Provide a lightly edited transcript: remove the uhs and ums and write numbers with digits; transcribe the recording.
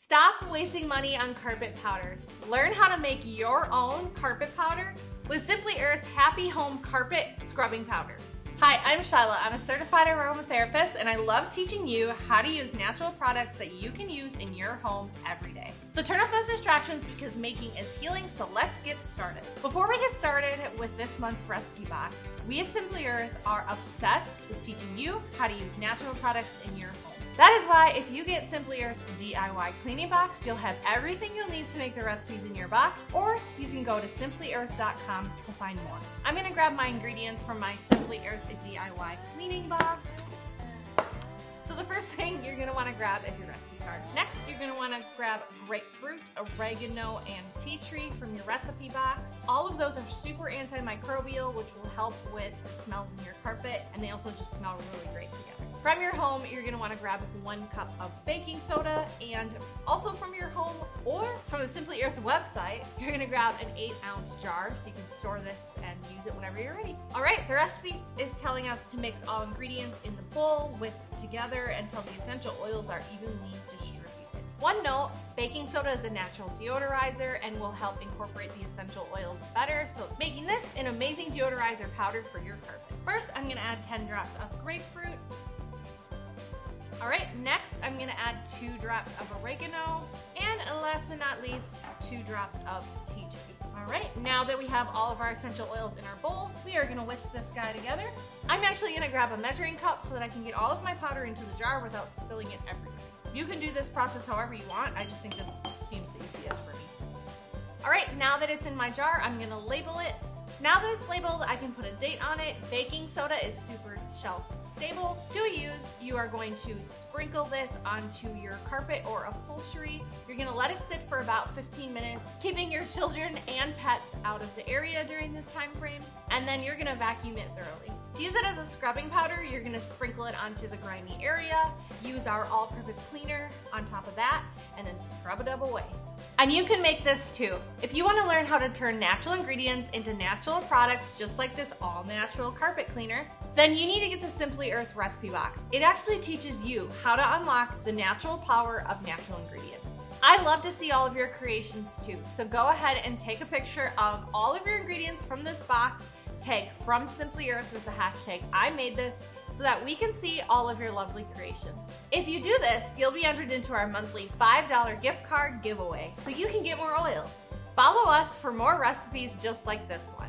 Stop wasting money on carpet powders. Learn how to make your own carpet powder with Simply Earth's Happy Home Carpet Scrubbing Powder. Hi, I'm Shyla. I'm a certified aromatherapist and I love teaching you how to use natural products that you can use in your home every day. So turn off those distractions because making is healing, so let's get started. Before we get started with this month's recipe box, we at Simply Earth are obsessed with teaching you how to use natural products in your home. That is why if you get Simply Earth's DIY cleaning box, you'll have everything you'll need to make the recipes in your box, or you can go to simplyearth.com to find more. I'm gonna grab my ingredients from my Simply Earth DIY cleaning box. So the first thing you're gonna wanna grab is your recipe card. Next, you're gonna wanna grab grapefruit, oregano, and tea tree from your recipe box. All of those are super antimicrobial, which will help with the smells in your carpet, and they also just smell really great together. From your home, you're gonna wanna grab 1 cup of baking soda, and also from your home or from the Simply Earth website, you're gonna grab an 8-ounce jar so you can store this and use it whenever you're ready. All right, the recipe is telling us to mix all ingredients in the bowl, whisk together until the essential oils are evenly distributed. One note, baking soda is a natural deodorizer and will help incorporate the essential oils better, so making this an amazing deodorizer powder for your carpet. First, I'm gonna add 10 drops of grapefruit. All right, next I'm gonna add 2 drops of oregano, and last but not least, 2 drops of tea tree. All right, now that we have all of our essential oils in our bowl, we are gonna whisk this guy together. I'm actually gonna grab a measuring cup so that I can get all of my powder into the jar without spilling it everywhere. You can do this process however you want, I just think this seems the easiest for me. All right, now that it's in my jar, I'm gonna label it. Now that it's labeled, I can put a date on it. Baking soda is super shelf stable. To use, you are going to sprinkle this onto your carpet or upholstery. You're gonna let it sit for about 15 minutes, keeping your children and pets out of the area during this time frame, and then you're gonna vacuum it thoroughly. To use it as a scrubbing powder, you're gonna sprinkle it onto the grimy area, use our all-purpose cleaner on top of that, and then scrub it up away. And you can make this too. If you want to learn how to turn natural ingredients into natural products just like this all-natural carpet cleaner, then you need to get the Simply Earth recipe box. It actually teaches you how to unlock the natural power of natural ingredients. I love to see all of your creations too, so go ahead and take a picture of all of your ingredients from this box, tag from Simply Earth with the hashtag I made this so that we can see all of your lovely creations. If you do this, you'll be entered into our monthly $5 gift card giveaway so you can get more oils. Follow us for more recipes just like this one.